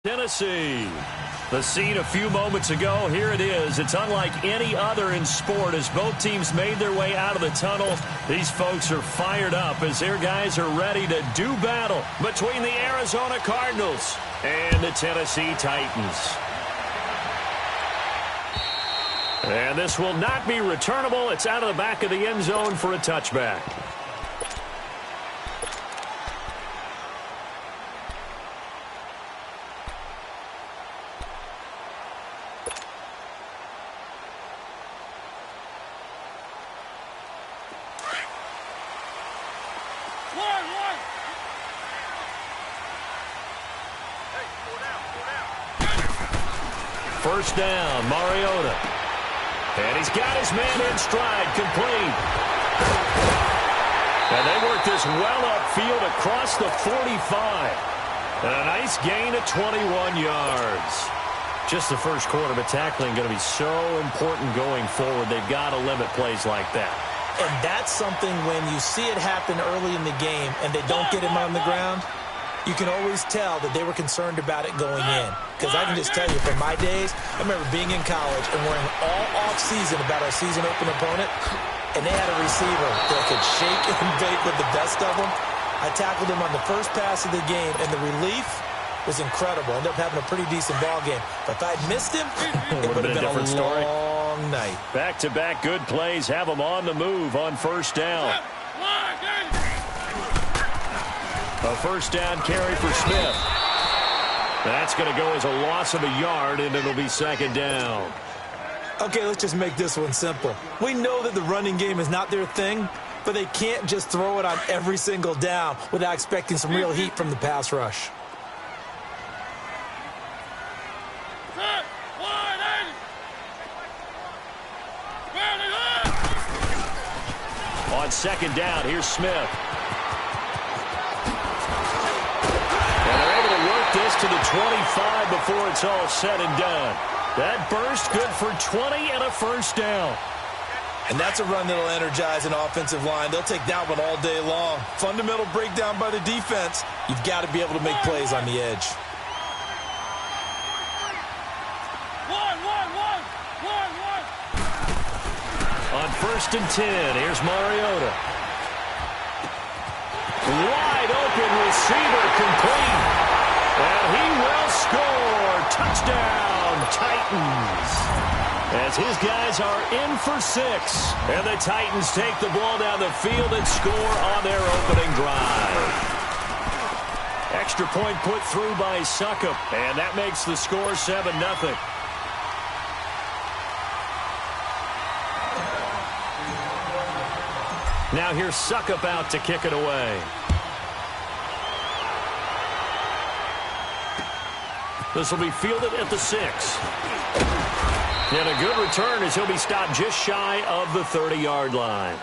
Tennessee. The scene a few moments ago, here it is. It's unlike any other in sport as both teams made their way out of the tunnel. These folks are fired up as their guys are ready to do battle between the Arizona Cardinals and the Tennessee Titans. And this will not be returnable. It's out of the back of the end zone for a touchback. First down, Mariota. And he's got his man in stride, complete. And they work this well upfield across the 45. And a nice gain of 21 yards. Just the first quarter, but tackling going to be so important going forward. They've got to limit plays like that. And that's something when you see it happen early in the game and they don't get him on the ground, you can always tell that they were concerned about it going in. Because I can just tell you, from my days, I remember being in college and worrying all off-season about our season-open opponent, and they had a receiver that could shake and bake with the best of them. I tackled him on the first pass of the game, and the relief was incredible. Ended up having a pretty decent ball game. But if I'd missed him, it would have been a different story. Long night. Back-to-back good plays have them on the move on first down. A first down carry for Smith. That's going to go as a loss of a yard, and it'll be second down. Okay, let's just make this one simple. We know that the running game is not their thing, but they can't just throw it on every single down without expecting some real heat from the pass rush. On second down, here's Smith. This to the 25 before it's all said and done. That burst good for 20 and a first down. And that's a run that'll energize an offensive line. They'll take that one all day long. Fundamental breakdown by the defense. You've got to be able to make plays on the edge. On first and 10, here's Mariota. Wide open receiver, complete. And he will score. Touchdown, Titans. As his guys are in for 6. And the Titans take the ball down the field and score on their opening drive. Extra point put through by Succop. And that makes the score 7-0. Now here's Succop out to kick it away. This will be fielded at the 6. And a good return as he'll be stopped just shy of the 30-yard line.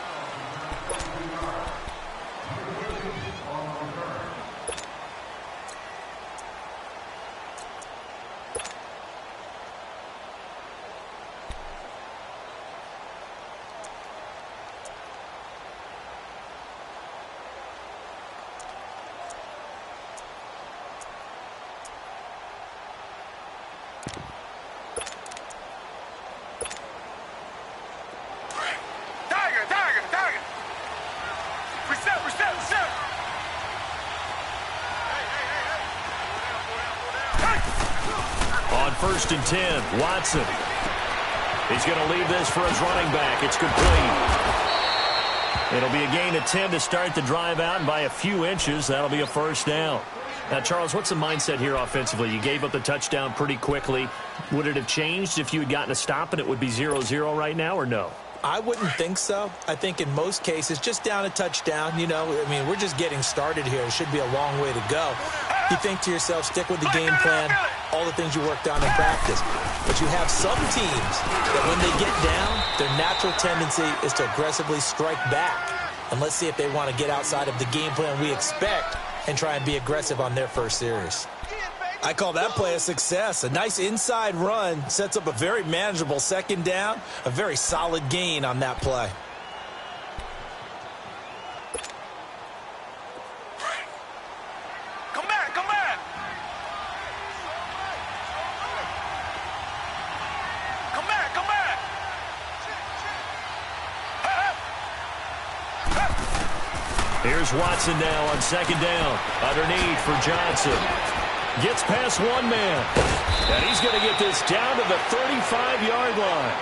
First and 10, Watson. He's going to leave this for his running back. It's complete. It'll be a gain of 10 to start the drive out, and by a few inches, that'll be a first down. Now, Charles, what's the mindset here offensively? You gave up the touchdown pretty quickly. Would it have changed if you had gotten a stop and it would be 0-0 right now, or no? I wouldn't think so. I think in most cases, just down a touchdown, you know, I mean, we're just getting started here. It should be a long way to go. You think to yourself, stick with the game plan, all the things you worked on in practice. But you have some teams that when they get down, their natural tendency is to aggressively strike back. And let's see if they want to get outside of the game plan we expect and try and be aggressive on their first series. I call that play a success. A nice inside run sets up a very manageable second down, a very solid gain on that play. Here's Watson now on second down. Underneath for Johnson. Gets past one man. And he's going to get this down to the 35-yard line.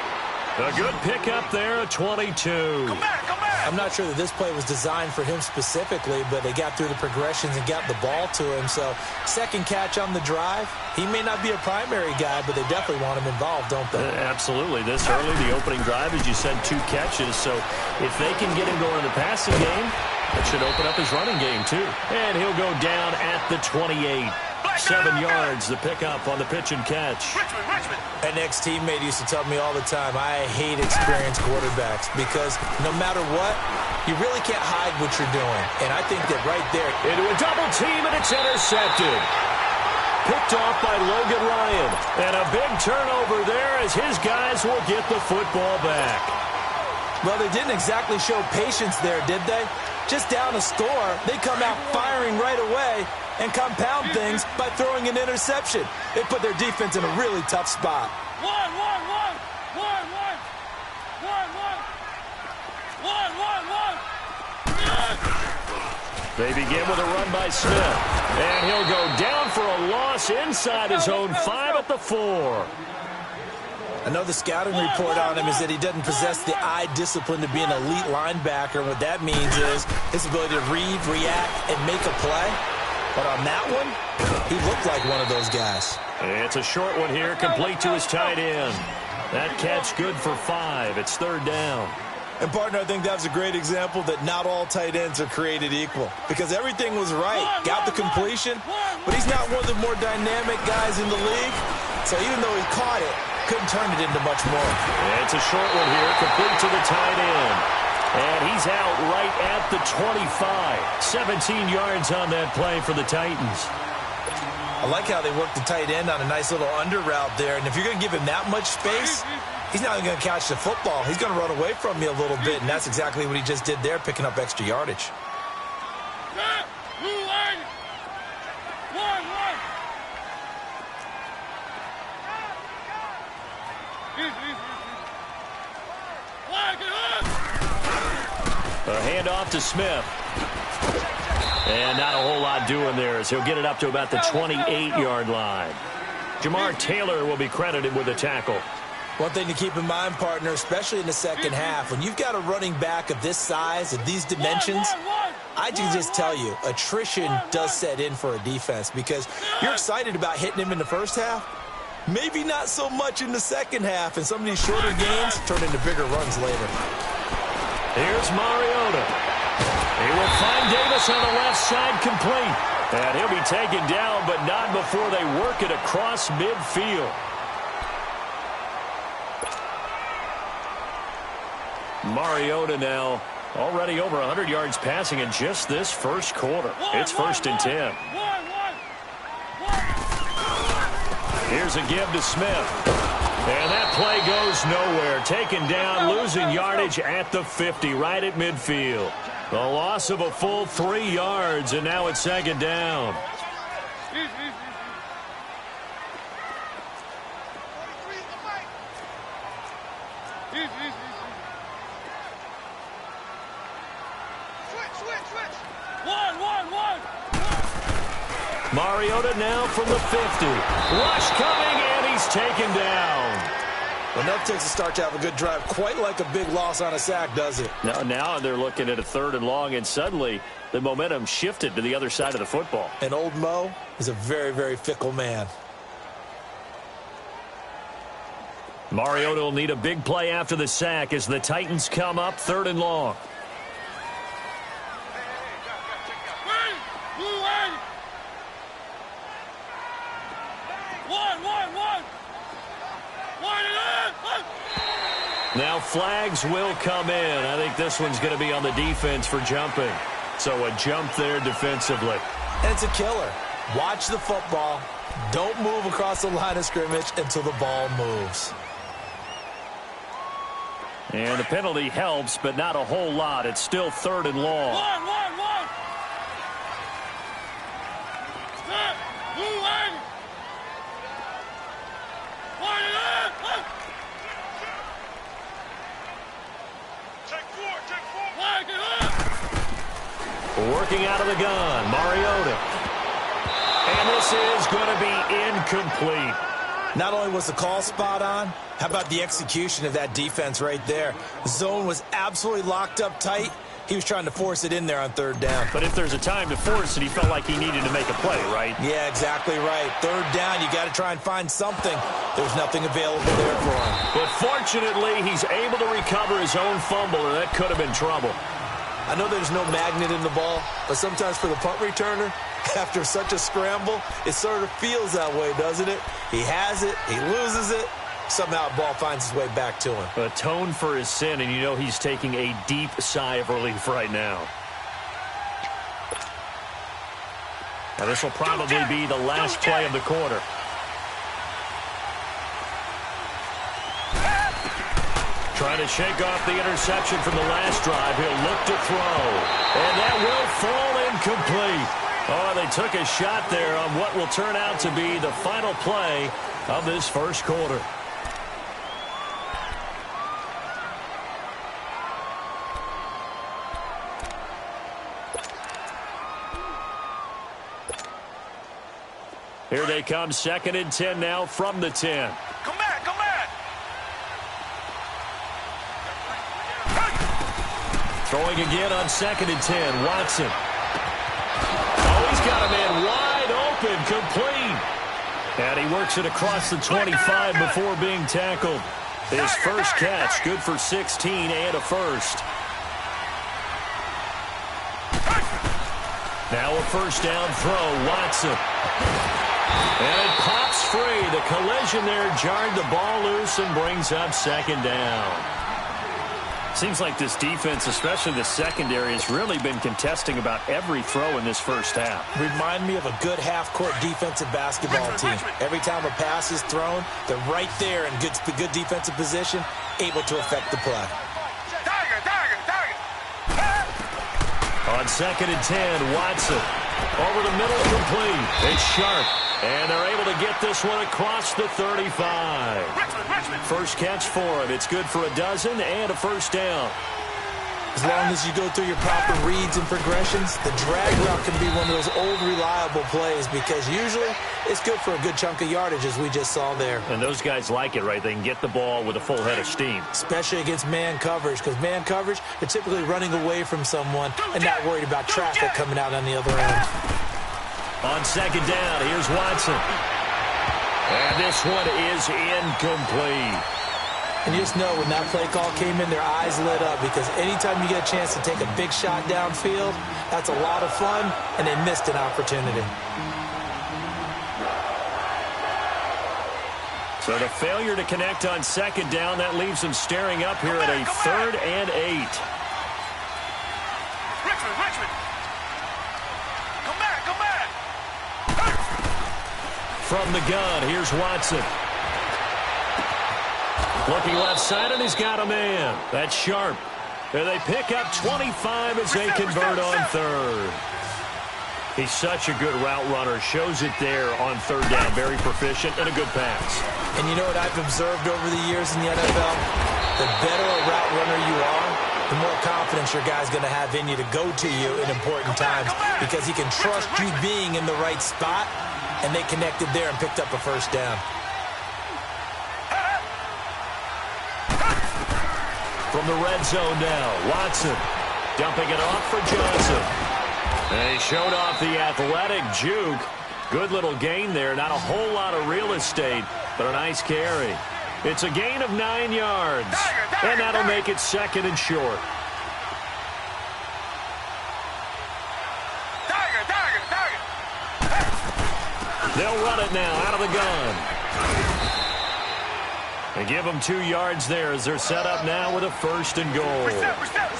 A good pickup there at 22. Come back. I'm not sure that this play was designed for him specifically, but they got through the progressions and got the ball to him. So second catch on the drive. He may not be a primary guy, but they definitely want him involved, don't they? Absolutely. This early, the opening drive, as you said, 2 catches. So if they can get him going in the passing game, that should open up his running game too. And he'll go down at the 28. 7 yards, the pickup on the pitch and catch. An ex-teammate used to tell me all the time, I hate experienced quarterbacks because no matter what, you really can't hide what you're doing. And I think that right there. Into a double team, and it's intercepted. Picked off by Logan Ryan. And a big turnover there as his guys will get the football back. Well, they didn't exactly show patience there, did they? Just down a score, they come out firing right away and compound things by throwing an interception. They put their defense in a really tough spot. One. They begin with a run by Smith. And he'll go down for a loss inside his own 5 at the 4. I know the scouting report on him is that he doesn't possess the eye discipline to be an elite linebacker. What that means is his ability to read, react, and make a play. But on that one, he looked like one of those guys. It's a short one here, complete to his tight end. That catch good for 5. It's third down. And, partner, I think that was a great example that not all tight ends are created equal. Because everything was right. Got the completion, but he's not one of the more dynamic guys in the league. So even though he caught it, couldn't turn it into much more. It's a short one here, complete to the tight end. And he's out right at the 25. 17 yards on that play for the Titans. I like how they work the tight end on a nice little under route there. And if you're going to give him that much space, he's not going to catch the football. He's going to run away from you a little bit, and that's exactly what he just did there, picking up extra yardage. A handoff to Smith. And not a whole lot doing there as he'll get it up to about the 28-yard line. Jamar Taylor will be credited with a tackle. One thing to keep in mind, partner, especially in the second half, when you've got a running back of this size, of these dimensions, I can just tell you, attrition does set in for a defense because you're excited about hitting him in the first half. Maybe not so much in the second half, and some of these shorter gains turn into bigger runs later. Here's Mariota. He will find Davis on the left side complete. And he'll be taken down, but not before they work it across midfield. Mariota now already over 100 yards passing in just this first quarter. It's first and 10. Here's a give to Smith. And that play goes nowhere. Taken down, losing yardage at the 50, right at midfield. The loss of a full 3 yards, and now it's second down. Mariota now from the 50. Rush coming, and he's taken down. Well, that takes a start to have a good drive. Quite like a big loss on a sack, does it? Now they're looking at a 3rd and long, and suddenly the momentum shifted to the other side of the football. And old Mo is a very, very fickle man. Mariota will need a big play after the sack as the Titans come up 3rd and long. Now flags will come in. I think this one's going to be on the defense for jumping. So a jump there defensively. And it's a killer. Watch the football. Don't move across the line of scrimmage until the ball moves. And the penalty helps, but not a whole lot. It's still 3rd and long. One. Working out of the gun, Mariota. And this is going to be incomplete. Not only was the call spot on, how about the execution of that defense right there? The zone was absolutely locked up tight. He was trying to force it in there on third down. But if there's a time to force it, he felt like he needed to make a play, right? Yeah, exactly right. Third down, you got to try and find something. There's nothing available there for him. But fortunately, he's able to recover his own fumble, and that could have been trouble. I know there's no magnet in the ball, but sometimes for the punt returner, after such a scramble, it sort of feels that way, doesn't it? He has it, he loses it, somehow the ball finds its way back to him. Atone for his sin, and you know he's taking a deep sigh of relief right now. Now this will probably be the last play of the quarter. Trying to shake off the interception from the last drive. He'll look to throw. And that will fall incomplete. Oh, they took a shot there on what will turn out to be the final play of this first quarter. Here they come, 2nd and 10 now from the 10. Come back, come back. Throwing again on 2nd and 10, Watson. Oh, he's got a man wide open, complete. And he works it across the 25 before being tackled. His first catch, good for 16 and a first. Now a first down throw, Watson. And it pops free. The collision there jarred the ball loose and brings up 2nd down. Seems like this defense, especially the secondary, has really been contesting about every throw in this first half. Remind me of a good half-court defensive basketball team. Every time a pass is thrown, they're right there in good defensive position, able to affect the play. On 2nd and 10, Watson. Over the middle, complete. It's Sharp. And they're able to get this one across the 35. First catch for him. It's good for a dozen and a first down. As long as you go through your proper reads and progressions, the drag route can be one of those old reliable plays because usually it's good for a good chunk of yardage, as we just saw there. And those guys like it, right? They can get the ball with a full head of steam. Especially against man coverage, because man coverage, they're typically running away from someone and not worried about traffic coming out on the other end. On 2nd down, here's Watson. And this one is incomplete. And you just know when that play call came in, their eyes lit up because anytime you get a chance to take a big shot downfield, that's a lot of fun, and they missed an opportunity. So the failure to connect on 2nd down, that leaves them staring up here at a 3rd and 8. Richmond. Come back, come back. From the gun, here's Watson. Looking left side, and he's got a man. That's Sharp. And they pick up 25 as they convert on 3rd. He's such a good route runner. Shows it there on 3rd down. Very proficient and a good pass. And you know what I've observed over the years in the NFL? The better a route runner you are, the more confidence your guy's going to have in you to go to you in important times because he can trust you being in the right spot, and they connected there and picked up a first down. From the red zone now, Watson dumping it off for Johnson. And he showed off the athletic juke. Good little gain there. Not a whole lot of real estate, but a nice carry. It's a gain of 9 yards, and that'll make it 2nd and short. They'll run it now out of the gun. They give them 2 yards there as they're set up now with a 1st and goal.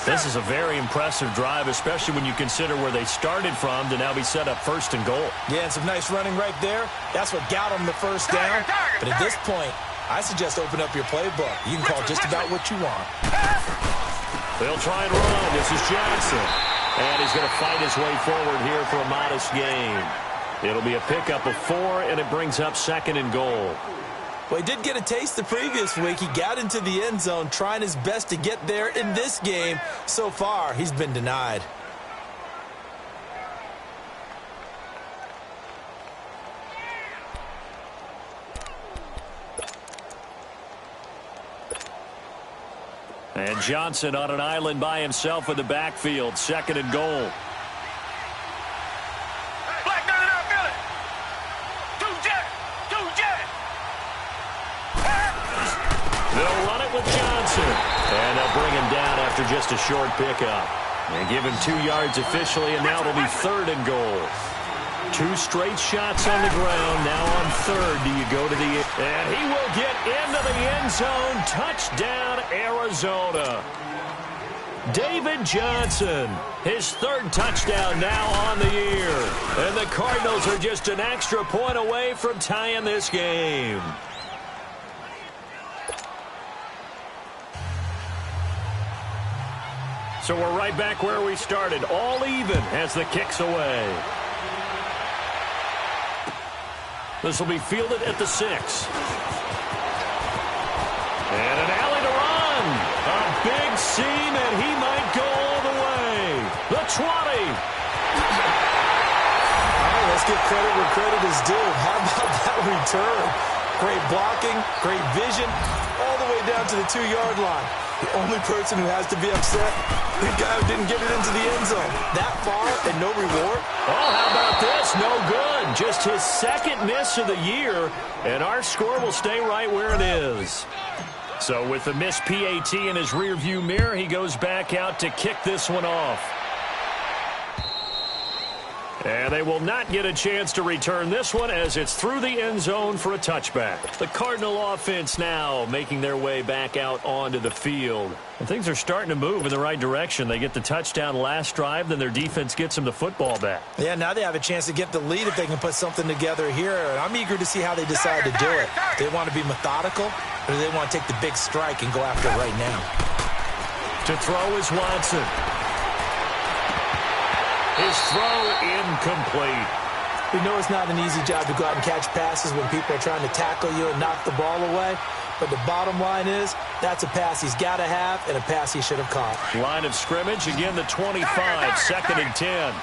This is a very impressive drive, especially when you consider where they started from to now be set up 1st and goal. Yeah, and some nice running right there. That's what got them the first down. But at this point, I suggest open up your playbook. You can call just about what you want. They'll try and run. This is Johnson. And he's going to fight his way forward here for a modest gain. It'll be a pickup of 4, and it brings up 2nd and goal. Well, he did get a taste the previous week. He got into the end zone trying his best to get there in this game. So far, he's been denied. And Johnson on an island by himself in the backfield. 2nd and goal. Black gun it up, feel it. Two jet. They'll run it with Johnson. And they'll bring him down after just a short pickup. And give him 2 yards officially, and now it'll be 3rd and goal. 2 straight shots on the ground. Now on 3rd, do you go to the... And he will get into the end zone. Touchdown, Arizona. David Johnson, his 3rd touchdown now on the year. And the Cardinals are just an extra point away from tying this game. So we're right back where we started, all even as the kick's away. This will be fielded at the 6. And an alley to run. A big seam, and he might go all the way. The 20. All right, let's give credit where credit is due. How about that return? Great blocking, great vision, all the way down to the 2-yard line. The only person who has to be upset, the guy who didn't get it into the end zone. That far and no reward. Oh, how about this? No good. Just his 2nd miss of the year, and our score will stay right where it is. So with the missed PAT in his rearview mirror, he goes back out to kick this one off. And they will not get a chance to return this one as it's through the end zone for a touchback. The Cardinal offense now making their way back out onto the field. And things are starting to move in the right direction. They get the touchdown last drive, then their defense gets them the football back. Yeah, now they have a chance to get the lead if they can put something together here. And I'm eager to see how they decide to do it. Do they want to be methodical, or do they want to take the big strike and go after it right now? To throw is Watson. His throw incomplete. We know it's not an easy job to go out and catch passes when people are trying to tackle you and knock the ball away. But the bottom line is, that's a pass he's got to have and a pass he should have caught. Line of scrimmage, again the 25, 2nd and 10.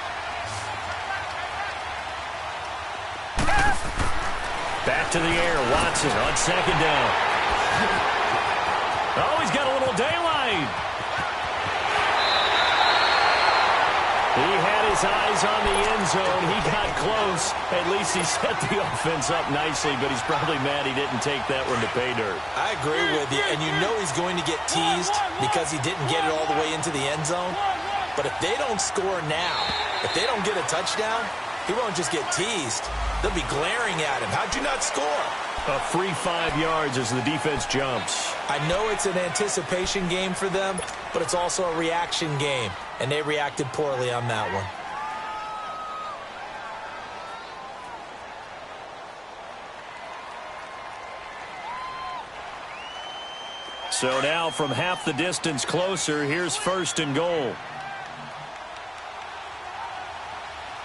Back to the air, Watson on 2nd down. Oh, he's got a little daylight. He had his eyes on the end zone. He got close. At least he set the offense up nicely, but he's probably mad he didn't take that one to pay dirt. I agree with you, and you know he's going to get teased because he didn't get it all the way into the end zone. But if they don't score now, if they don't get a touchdown, he won't just get teased. They'll be glaring at him. How'd you not score? A free 5 yards as the defense jumps. I know it's an anticipation game for them, but it's also a reaction game, and they reacted poorly on that one. So now from half the distance closer, here's 1st and goal.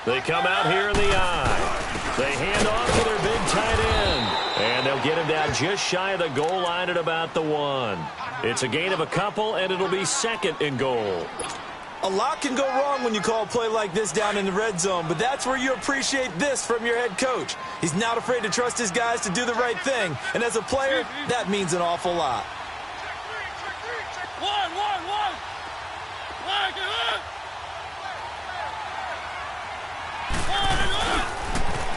They come out here in the eye. They hand off to their big tight end. And they'll get him down just shy of the goal line at about the 1. It's a gain of a couple, and it'll be 2nd and goal. A lot can go wrong when you call a play like this down in the red zone, but that's where you appreciate this from your head coach. He's not afraid to trust his guys to do the right thing. And as a player, that means an awful lot.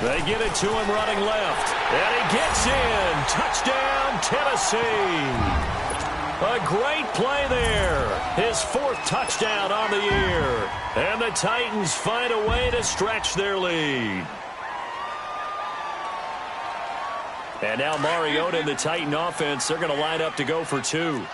They get it to him running left. And he gets in. Touchdown, Tennessee. A great play there. His 4th touchdown on the year. And the Titans find a way to stretch their lead. And now Mariota and the Titan offense, they're going to line up to go for 2.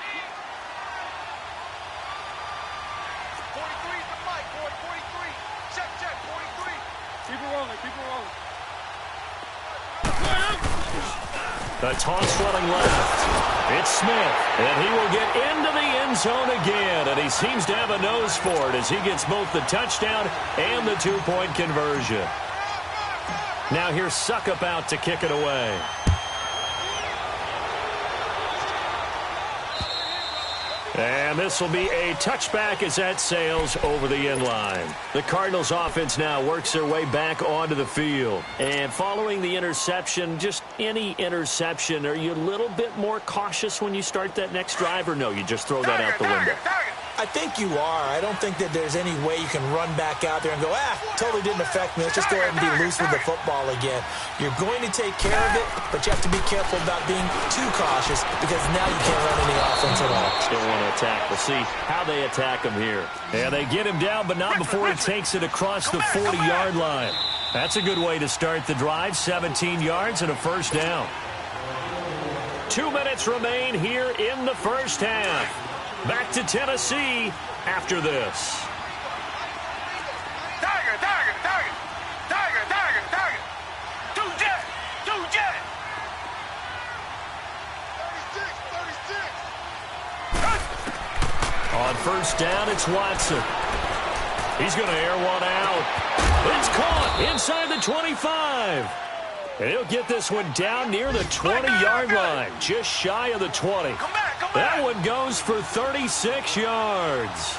The toss running left. It's Smith, and he will get into the end zone again, and he seems to have a nose for it as he gets both the touchdown and the 2-point conversion. Now here's Suckup out to kick it away. And this will be a touchback as that sails over the end line. The Cardinals offense now works their way back onto the field. And following the interception, just any interception, are you a little bit more cautious when you start that next drive, or no, you just throw that out the window? I think you are. I don't think that there's any way you can run back out there and go, totally didn't affect me. Let's just go ahead and be loose with the football again. You're going to take care of it, but you have to be careful about being too cautious because now you can't run any offense at all. Still want to attack. We'll see how they attack him here. And they get him down, but not before he takes it across the 40-yard line. That's a good way to start the drive. 17 yards and a first down. 2 minutes remain here in the first half. Back to Tennessee after this. Tiger, tiger, tiger. Tiger, tiger, tiger. Two jet, two jet. 36. On first down, it's Watson. He's going to air one out. It's caught inside the 25. And he'll get this one down near the 20-yard line, just shy of the 20. That one goes for 36 yards.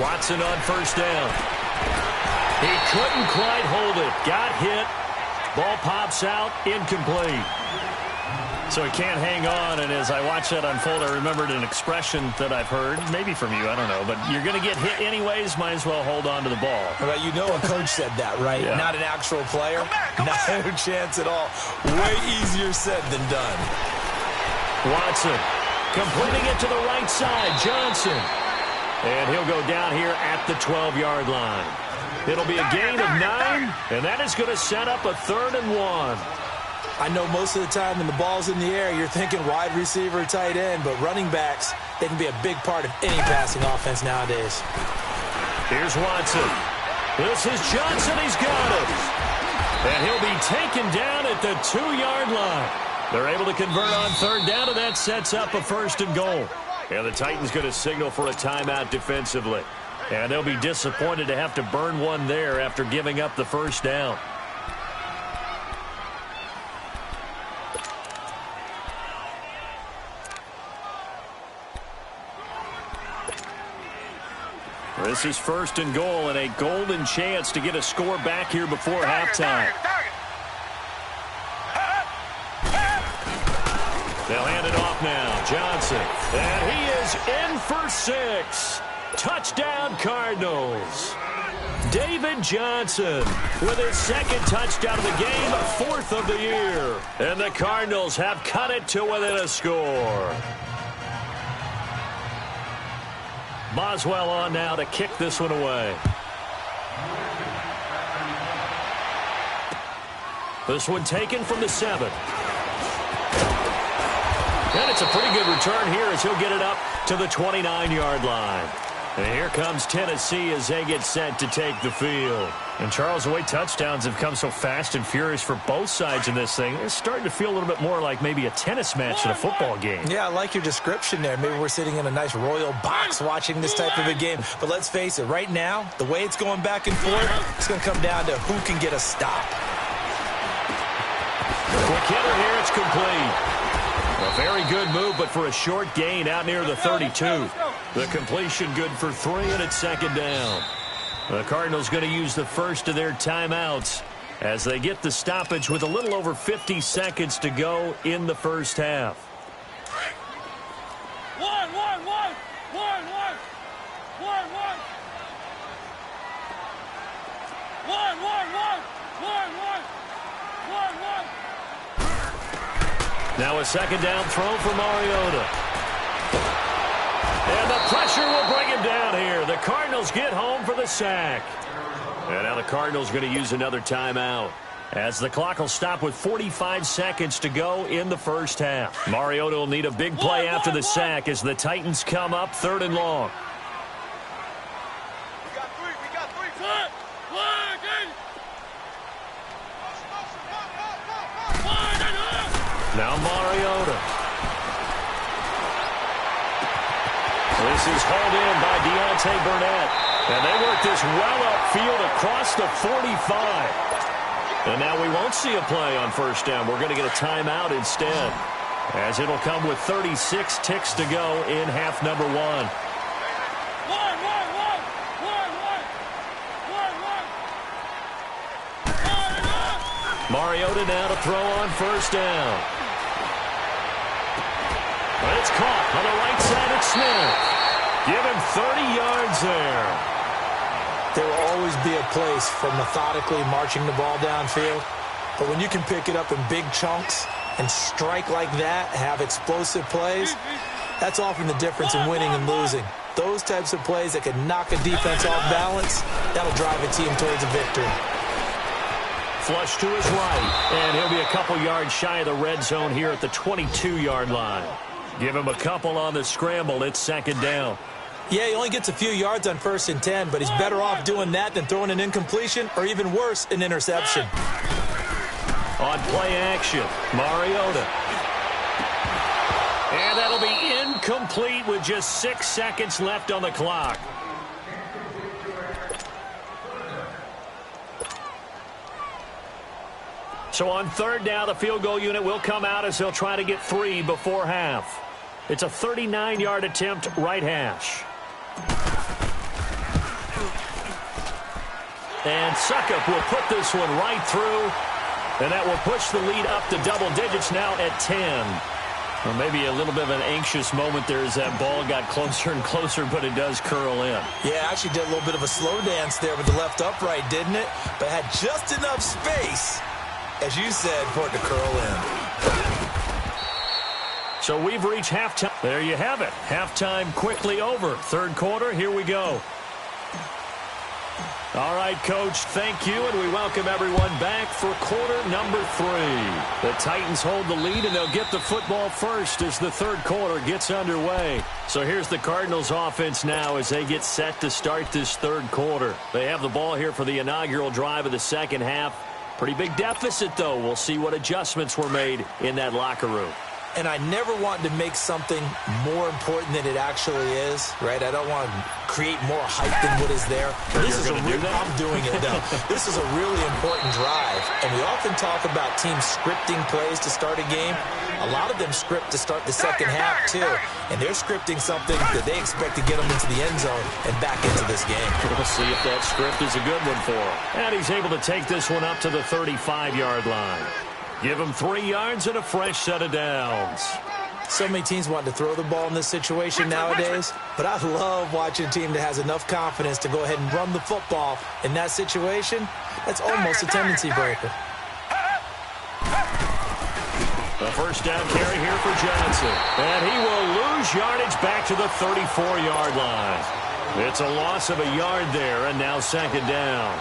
Watson on first down. He couldn't quite hold it. Got hit. Ball pops out, incomplete. So he can't hang on, and as I watched that unfold, I remembered an expression that I've heard, maybe from you, I don't know, but you're going to get hit anyways, might as well hold on to the ball. Well, you know a coach said that, right? Yeah. Not an actual player. No chance at all. Way easier said than done. Watson completing it to the right side, Johnson. And he'll go down here at the 12-yard line. It'll be a gain of 9, and that is going to set up a 3rd and 1. I know most of the time when the ball's in the air, you're thinking wide receiver, tight end, but running backs, they can be a big part of any passing offense nowadays. Here's Watson. This is Johnson. He's got it. And he'll be taken down at the 2-yard line. They're able to convert on 3rd down, and that sets up a 1st and goal. And the Titans going to signal for a timeout defensively. And they'll be disappointed to have to burn one there after giving up the 1st down. This is 1st and goal and a golden chance to get a score back here before halftime. They'll hand it off now. Johnson. And he is in for 6. Touchdown, Cardinals. David Johnson with his 2nd touchdown of the game, 4th of the year. And the Cardinals have cut it to within a score. Boswell on now to kick this one away. This one taken from the 7. And it's a pretty good return here as he'll get it up to the 29-yard line. And here comes Tennessee as they get set to take the field. And, Charles, the way touchdowns have come so fast and furious for both sides in this thing, it's starting to feel a little bit more like maybe a tennis match than a football game. Yeah, I like your description there. Maybe we're sitting in a nice royal box watching this type of a game. But let's face it, right now, the way it's going back and forth, it's going to come down to who can get a stop. Quick hitter here, it's complete. A very good move, but for a short gain out near the 32. The completion good for 3, and it's 2nd down. The Cardinals going to use the first of their timeouts as they get the stoppage with a little over 50 seconds to go in the first half. One. Now a 2nd down throw for Mariota. And the pressure will bring him down here. The Cardinals get home for the sack. And now the Cardinals going to use another timeout as the clock will stop with 45 seconds to go in the first half. Mariota will need a big play after the sack as the Titans come up 3rd and long. We got three. Now Mariota. This is hauled in by Deontay Burnett. And they work this well upfield across the 45. And now we won't see a play on 1st down. We're going to get a timeout instead. as it'll come with 36 ticks to go in half number one. Mariota now to throw on first down. But it's caught on the right side of Smith. Give him 30 yards there. There will always be a place for methodically marching the ball downfield. But when you can pick it up in big chunks and strike like that, have explosive plays, that's often the difference in winning and losing. Those types of plays that can knock a defense off balance, that'll drive a team towards a victory. Flush to his right, and he'll be a couple yards shy of the red zone here at the 22-yard line. Give him a couple on the scramble. It's second down. Yeah, he only gets a few yards on 1st and 10, but he's better off doing that than throwing an incompletion or even worse, an interception. On play action, Mariota. And that'll be incomplete with just 6 seconds left on the clock. So on third down, the field goal unit will come out as they'll try to get 3 before half. It's a 39-yard attempt, right hash. And Suckup will put this one right through, and that will push the lead up to double digits now at 10. Well, maybe a little bit of an anxious moment there as that ball got closer and closer, but it does curl in. Yeah, actually did a little bit of a slow dance there with the left upright, didn't it? But had just enough space, as you said, for it to curl in. So we've reached halftime. There you have it. Halftime quickly over. Third quarter, here we go. All right, Coach, thank you, and we welcome everyone back for quarter number 3. The Titans hold the lead, and they'll get the football first as the third quarter gets underway. So here's the Cardinals offense now as they get set to start this third quarter. They have the ball here for the inaugural drive of the second half. Pretty big deficit, though. We'll see what adjustments were made in that locker room. And I never want to make something more important than it actually is, right? I don't want to create more hype than what is there. This is I'm doing it, though. This is a really important drive. And we often talk about teams scripting plays to start a game. A lot of them script to start the second half, too. And they're scripting something that they expect to get them into the end zone and back into this game. We'll see if that script is a good one for him. And he's able to take this one up to the 35-yard line. Give him 3 yards and a fresh set of downs. So many teams want to throw the ball in this situation nowadays, but I love watching a team that has enough confidence to go ahead and run the football in that situation. That's almost a tendency breaker. The first down carry here for Johnson. And he will lose yardage back to the 34-yard line. It's a loss of a yard there, and now second down.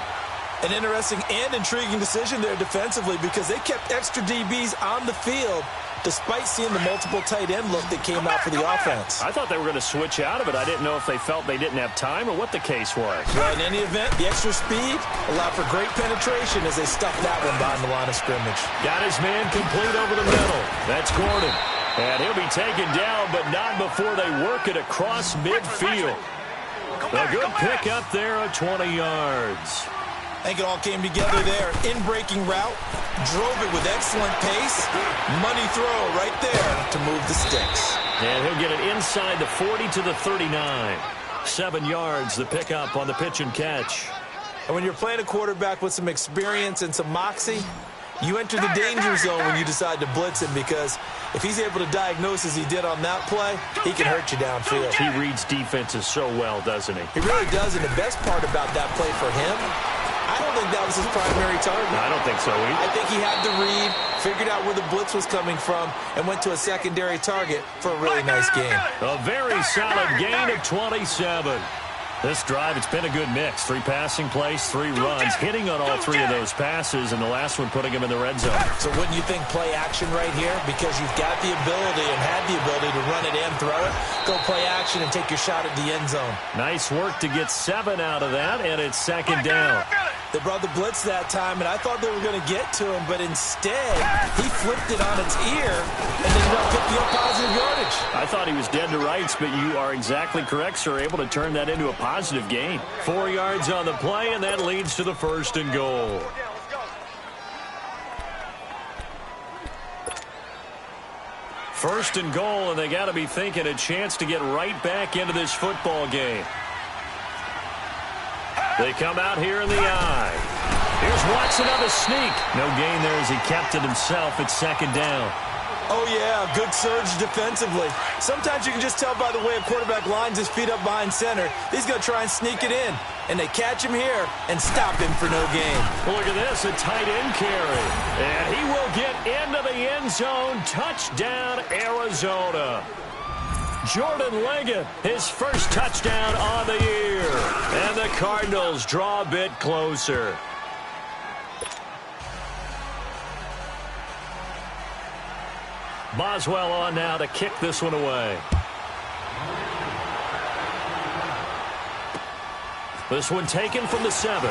An interesting and intriguing decision there defensively because they kept extra DBs on the field despite seeing the multiple tight end look that came out for the offense. I thought they were going to switch out of it. I didn't know if they felt they didn't have time or what the case was. Well, in any event, the extra speed allowed for great penetration as they stuffed that one behind the line of scrimmage. Got his man complete over the middle. That's Gordon. And he'll be taken down, but not before they work it across midfield. A good pick up there at 20 yards. I think it all came together there. In-breaking route, drove it with excellent pace. Money throw right there to move the sticks. And he'll get it inside the 40 to the 39. 7 yards, the pickup on the pitch and catch. And when you're playing a quarterback with some experience and some moxie, you enter the danger zone when you decide to blitz him because if he's able to diagnose as he did on that play, he can hurt you downfield. He reads defenses so well, doesn't he? He really does, and the best part about that play for him, I don't think that was his primary target. I don't think so either. I think he had the read, figured out where the blitz was coming from, and went to a secondary target for a really nice game. A very solid gain of 27. This drive, it's been a good mix. 3 passing plays, 3 runs, hitting on all 3 of those passes, and the last one putting him in the red zone. So wouldn't you think play action right here? Because you've got the ability and had the ability to run it and throw it. Go play action and take your shot at the end zone. Nice work to get 7 out of that, and it's second down. They brought the blitz that time, and I thought they were going to get to him, but instead, he flipped it on its ear and ended up picking up positive yardage. I thought he was dead to rights, but you are exactly correct, sir. Able to turn that into a positive gain. 4 yards on the play, and that leads to the first and goal. First and goal, and they got to be thinking a chance to get right back into this football game. They come out here in the eye. Here's Watson on the sneak. No gain there as he kept it himself at second down. Oh, yeah, good surge defensively. Sometimes you can just tell by the way a quarterback lines his feet up behind center. He's going to try and sneak it in. And they catch him here and stop him for no gain. Well, look at this, a tight end carry. And he will get into the end zone. Touchdown, Arizona. Jordan Leggett, his first touchdown on the year. And the Cardinals draw a bit closer. Boswell on now to kick this one away. This one taken from the 7.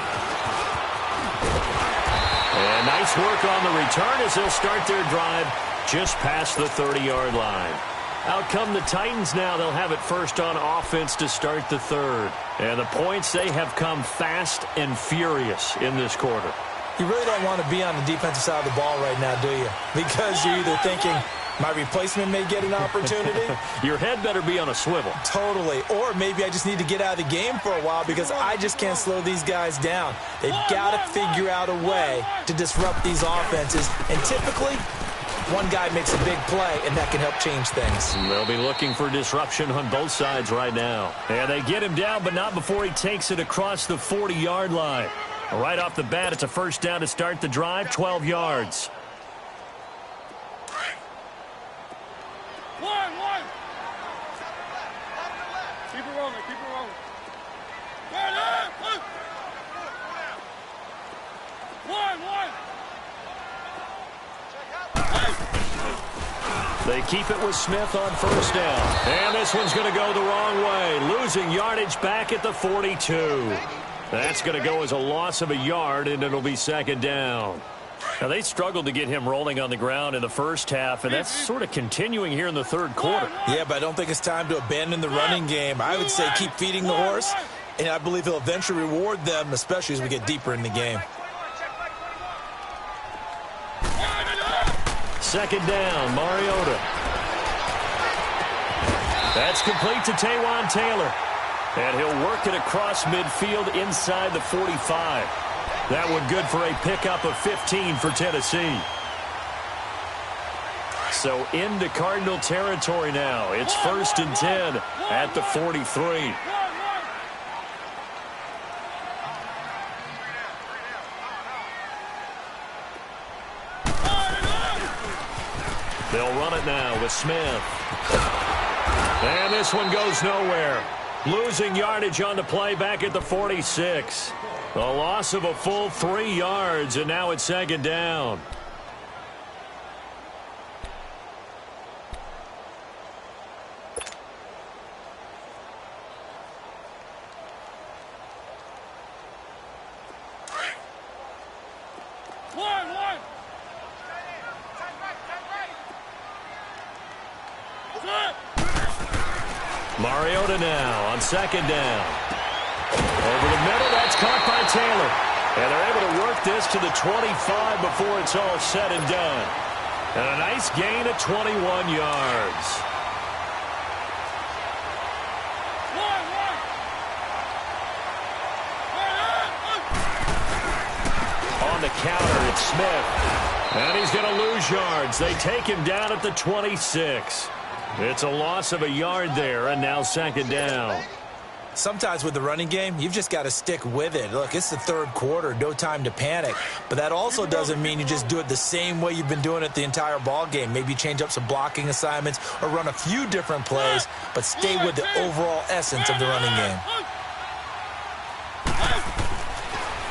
And nice work on the return as they'll start their drive just past the 30-yard line. Out come the Titans now. They'll have it first on offense to start the third. And the points, they have come fast and furious in this quarter. You really don't want to be on the defensive side of the ball right now, do you? Because you're either thinking, my replacement may get an opportunity. Your head better be on a swivel. Totally. Or maybe I just need to get out of the game for a while because I just can't slow these guys down. They've got to figure out a way to disrupt these offenses. And typically, one guy makes a big play, and that can help change things. They'll be looking for disruption on both sides right now. And they get him down, but not before he takes it across the 40-yard line. Right off the bat, it's a first down to start the drive, 12 yards. One. Keep it rolling, One. They keep it with Smith on first down. And this one's going to go the wrong way. Losing yardage back at the 42. That's going to go as a loss of a yard, and it'll be second down. Now, they struggled to get him rolling on the ground in the first half, and that's sort of continuing here in the third quarter. Yeah, but I don't think it's time to abandon the running game. I would say keep feeding the horse, and I believe he'll eventually reward them, especially as we get deeper in the game. Second down, Mariota. That's complete to Taywan Taylor. And he'll work it across midfield inside the 45. That one good for a pickup of 15 for Tennessee. So into Cardinal territory now. It's first and 10 at the 43. They'll run it now with Smith. And this one goes nowhere. Losing yardage on the play back at the 46. A loss of a full 3 yards, and now it's second down. One. Mariota now on second down. Over the middle, that's caught by Taylor. And they're able to work this to the 25 before it's all said and done. And a nice gain of 21 yards. On the counter, it's Smith. And he's going to lose yards. They take him down at the 26. It's a loss of a yard there, and now second down. Sometimes with the running game, you've just got to stick with it. Look, it's the third quarter, no time to panic. But that also doesn't mean you just do it the same way you've been doing it the entire ball game. Maybe change up some blocking assignments or run a few different plays, but stay with the overall essence of the running game.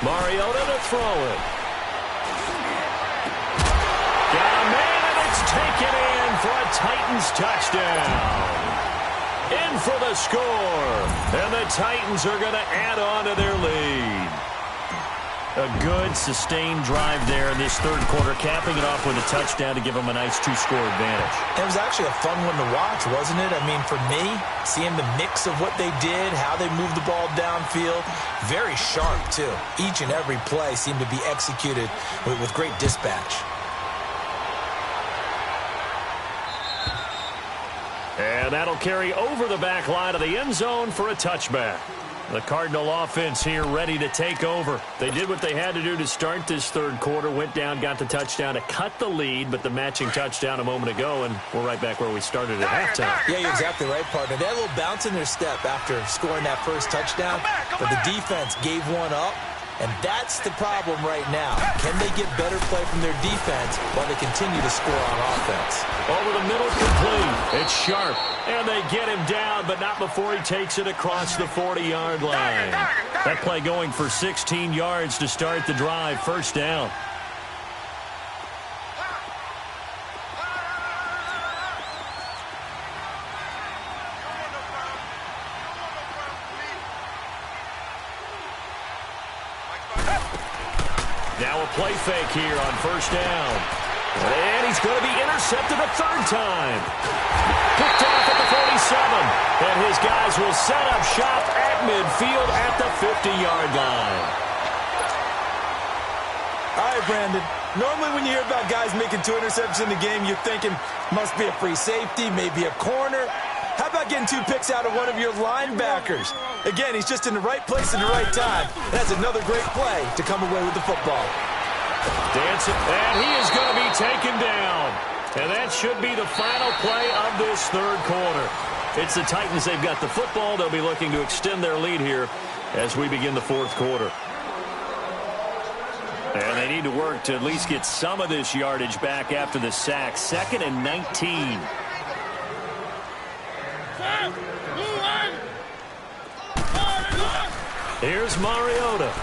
Mariota to throw it. Got a man, and it's taken in for a Titans touchdown. In for the score. And the Titans are going to add on to their lead. A good, sustained drive there in this third quarter, capping it off with a touchdown to give them a nice 2-score advantage. It was actually a fun one to watch, wasn't it? I mean, for me, seeing the mix of what they did, how they moved the ball downfield, very sharp, too. Each and every play seemed to be executed with great dispatch. And that'll carry over the back line of the end zone for a touchback. The Cardinal offense here ready to take over. They did what they had to do to start this third quarter. Went down, got the touchdown to cut the lead, but the matching touchdown a moment ago, and we're right back where we started at halftime. Yeah, you're exactly right, partner. They had a little bounce in their step after scoring that first touchdown, but the defense gave one up, and that's the problem right now. Can they get better play from their defense while they continue to score on offense? Over the middle, complete. It's Sharp. And they get him down, but not before he takes it across the 40-yard line. That play going for 16 yards to start the drive. First down. Now a play fake here on first down. And he's going to be intercepted a third time. Picked off at the 47. And his guys will set up shop at midfield at the 50-yard line. All right, Brandon. Normally when you hear about guys making 2 interceptions in the game, you're thinking must be a free safety, maybe a corner. How about getting 2 picks out of one of your linebackers? Again, he's just in the right place at the right time. That's another great play to come away with the football. Dancing, and he is going to be taken down. And that should be the final play of this third quarter. It's the Titans. They've got the football. They'll be looking to extend their lead here as we begin the fourth quarter. And they need to work to at least get some of this yardage back after the sack. 2nd and 19. Here's Mariota.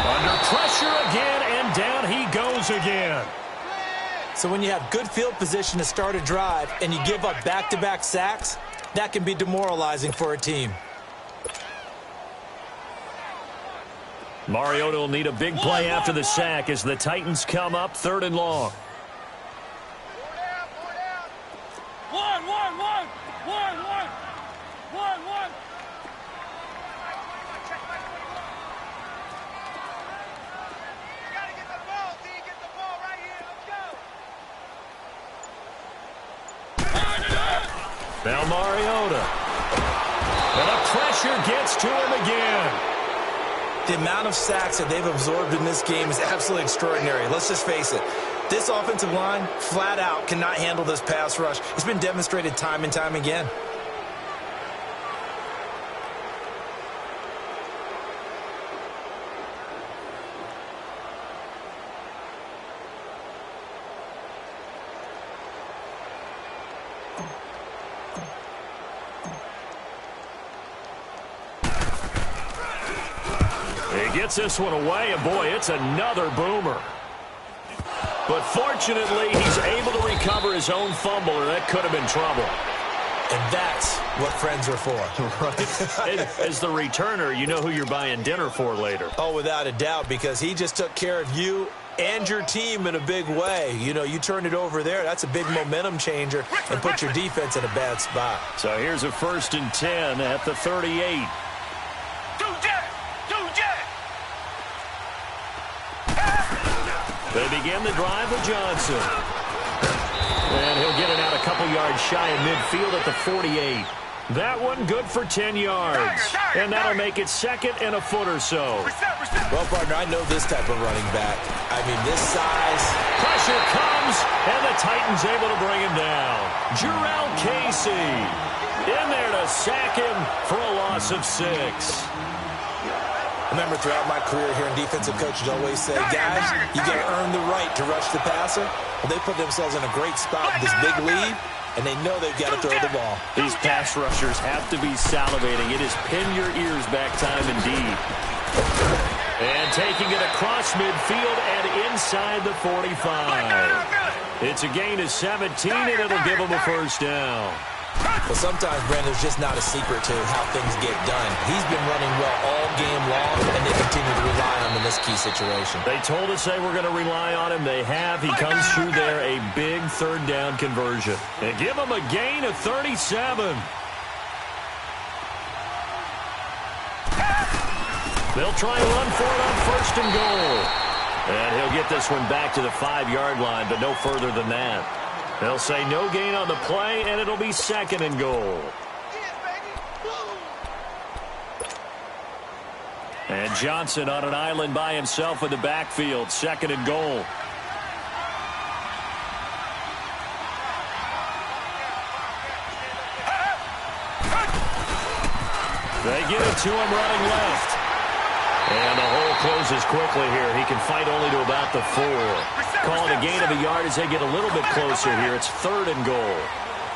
Under pressure again, and down he goes again. So when you have good field position to start a drive and you give up back-to-back sacks, that can be demoralizing for a team. Mariota will need a big play after the sack as the Titans come up 3rd and long. Now Mariota. And the pressure gets to him again. The amount of sacks that they've absorbed in this game is absolutely extraordinary. Let's just face it. This offensive line, flat out, cannot handle this pass rush. It's been demonstrated time and time again. Gets this one away, and boy, it's another boomer. But fortunately, he's able to recover his own fumble, or that could have been trouble. And that's what friends are for. Right. As the returner, you know who you're buying dinner for later. Oh, without a doubt, because he just took care of you and your team in a big way. You know, you turn it over there, that's a big momentum changer and put your defense in a bad spot. So here's a 1st and 10 at the 38. They begin the drive with Johnson. And he'll get it out a couple yards shy of midfield at the 48. That one good for 10 yards. And that'll make it 2nd and a foot or so. Well, partner, I know this type of running back. I mean, this size. Pressure comes, and the Titans able to bring him down. Jarrell Casey in there to sack him for a loss of 6. Remember, throughout my career here in defensive coaches always say, guys, you got to earn the right to rush the passer. Well, they put themselves in a great spot with this big lead, and they know they've got to throw the ball. These pass rushers have to be salivating. It is pin your ears back time indeed. And taking it across midfield and inside the 45. It's a gain of 17, and it'll give them a first down. Well, sometimes, Brandon, there's just not a secret to how things get done. He's been running well all game long, and they continue to rely on him in this key situation. They told us they were going to rely on him. They have. He comes through there, a big 3rd down conversion. And give him a gain of 37. They'll try and run for it on 1st and goal. And he'll get this one back to the 5-yard line, but no further than that. They'll say no gain on the play, and it'll be 2nd and goal. And Johnson on an island by himself in the backfield. 2nd and goal. They get it to him running left. And the hole closes quickly here. He can fight only to about the 4. Calling a gain of a yard as they get a little bit closer here. It's 3rd and goal.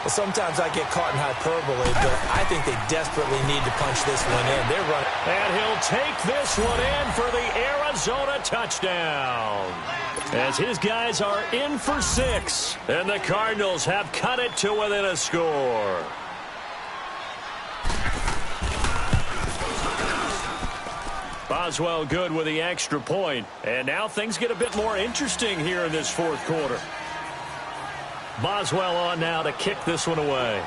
Well, sometimes I get caught in hyperbole, but I think they desperately need to punch this one in. They're running. And he'll take this one in for the Arizona touchdown. As his guys are in for 6. And the Cardinals have cut it to within a score. Boswell good with the extra point. And now things get a bit more interesting here in this 4th quarter. Boswell on now to kick this one away.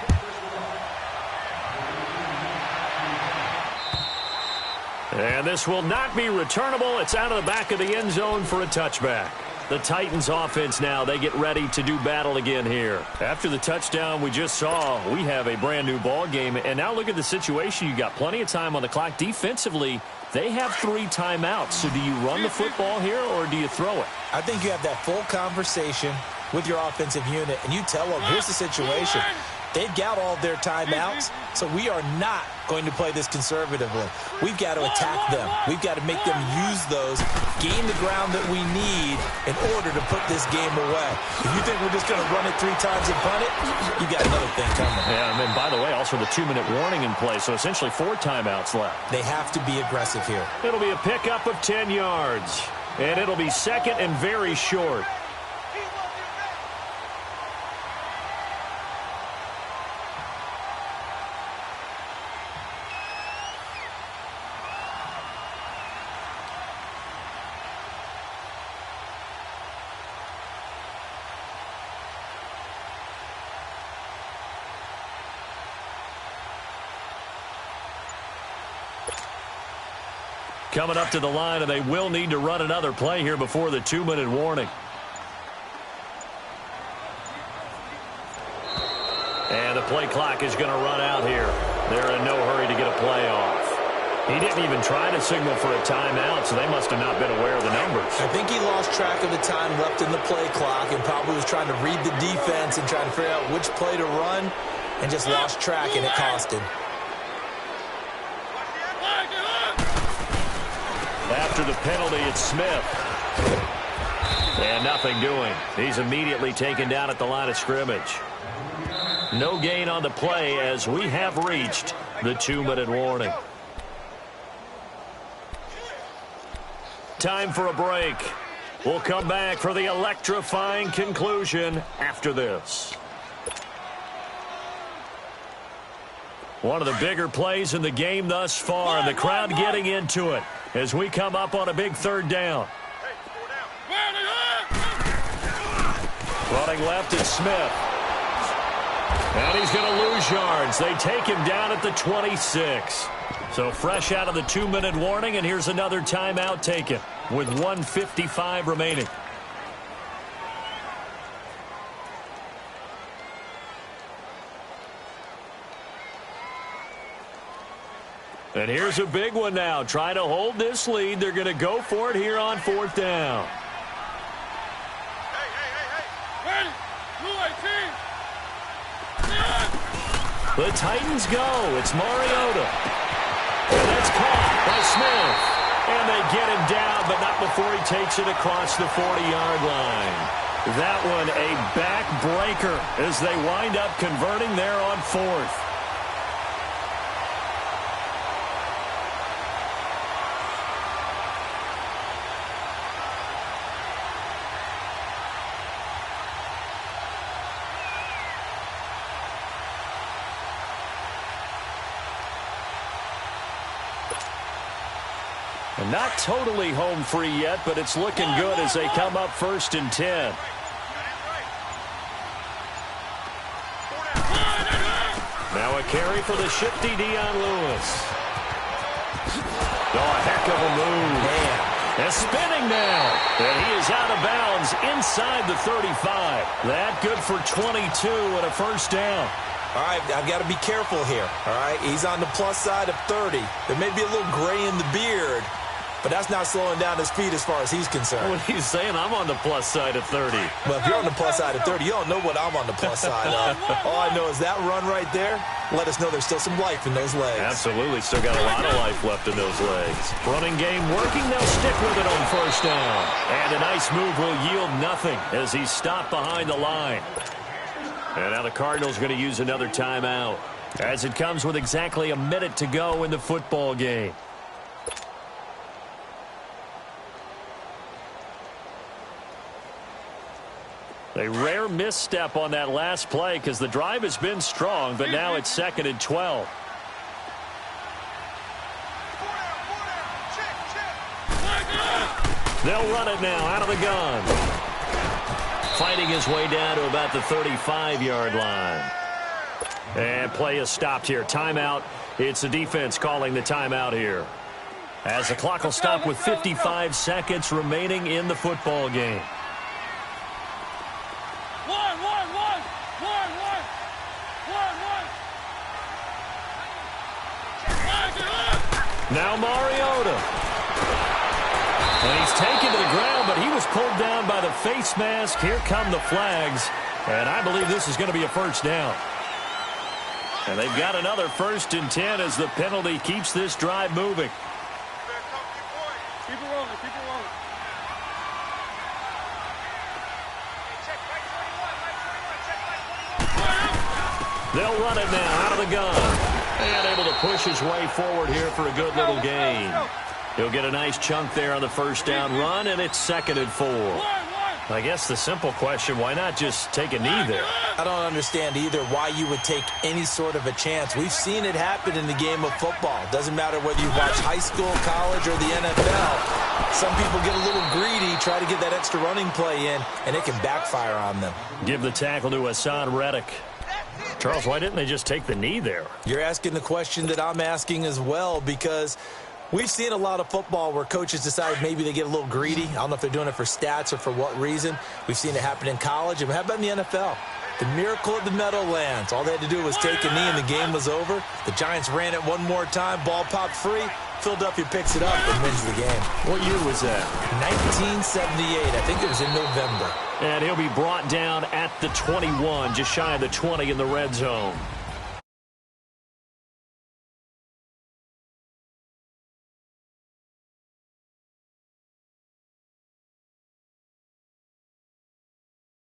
And this will not be returnable. It's out of the back of the end zone for a touchback. The Titans offense now, they get ready to do battle again here. After the touchdown we just saw, we have a brand new ball game. And now look at the situation. You got plenty of time on the clock. Defensively, they have 3 timeouts. So do you run the football here or do you throw it? I think you have that full conversation with your offensive unit, and you tell them, here's the situation. They've got all their timeouts, so we are not going to play this conservatively. We've got to attack them. We've got to make them use those, gain the ground that we need in order to put this game away. If you think we're just going to run it 3 times and punt it, you got another thing coming. Yeah, and then, by the way, also the 2-minute warning in play, so essentially 4 timeouts left. They have to be aggressive here. It'll be a pickup of 10 yards, and it'll be 2nd and very short. Coming up to the line, and they will need to run another play here before the 2-minute warning. And the play clock is going to run out here. They're in no hurry to get a play off. He didn't even try to signal for a timeout, so they must have not been aware of the numbers. I think he lost track of the time left in the play clock and probably was trying to read the defense and trying to figure out which play to run and just lost track, and it cost him. After the penalty, it's Smith. And nothing doing. He's immediately taken down at the line of scrimmage. No gain on the play as we have reached the 2-minute warning. Time for a break. We'll come back for the electrifying conclusion after this. One of the bigger plays in the game thus far, and the crowd getting into it as we come up on a big 3rd down. Running left is Smith. And he's going to lose yards. They take him down at the 26. So fresh out of the 2-minute warning, and here's another timeout taken with 1:55 remaining. And here's a big one now. Trying to hold this lead. They're going to go for it here on 4th down. The Titans go. It's Mariota. And that's caught by Smith. And they get him down, but not before he takes it across the 40-yard line. That one a backbreaker as they wind up converting there on 4th. And not totally home free yet, but it's looking good as they come up 1st and 10. Now a carry for the shifty Dion Lewis. Oh, a heck of a move. Man. And spinning now And he is out of bounds inside the 35. That good for 22 and a first down. All right, I've got to be careful here. All right, he's on the plus side of 30. There may be a little gray in the beard, but that's not slowing down his speed as far as he's concerned. What he's saying, I'm on the plus side of 30. Well, if you're on the plus side of 30, you don't know what I'm on the plus side of. All I know is that run right there let us know there's still some life in those legs. Absolutely, still got a lot of life left in those legs. Running game working, they'll stick with it on first down. And a nice move will yield nothing as he's stopped behind the line. And now the Cardinals are going to use another timeout as it comes with exactly a minute to go in the football game. A rare misstep on that last play because the drive has been strong, but now it's 2nd and 12. They'll run it now out of the gun. Fighting his way down to about the 35-yard line. And play is stopped here. Timeout. It's the defense calling the timeout here. As the clock will stop with 55 seconds remaining in the football game. Now Mariota. And he's taken to the ground, but he was pulled down by the face mask. Here come the flags. And I believe this is going to be a first down. And they've got another 1st and 10 as the penalty keeps this drive moving. Keep it rolling, keep it rolling. They'll run it now out of the gun. And able to push his way forward here for a good little gain. He'll get a nice chunk there on the first down run, and it's 2nd and 4. I guess the simple question, why not just take a knee there? I don't understand either why you would take any sort of a chance. We've seen it happen in the game of football. Doesn't matter whether you watch high school, college, or the NFL. Some people get a little greedy, try to get that extra running play in, and it can backfire on them. Give the tackle to Hassan Reddick. Charles, why didn't they just take the knee there? You're asking the question that I'm asking as well, because we've seen a lot of football where coaches decide maybe they get a little greedy. I don't know if they're doing it for stats or for what reason. We've seen it happen in college. And how about in the NFL? The miracle of the Meadowlands. All they had to do was take a knee and the game was over. The Giants ran it one more time. Ball popped free. Philadelphia picks it up and wins the game. What year was that? 1978. I think it was in November. And he'll be brought down at the 21, just shy of the 20 in the red zone.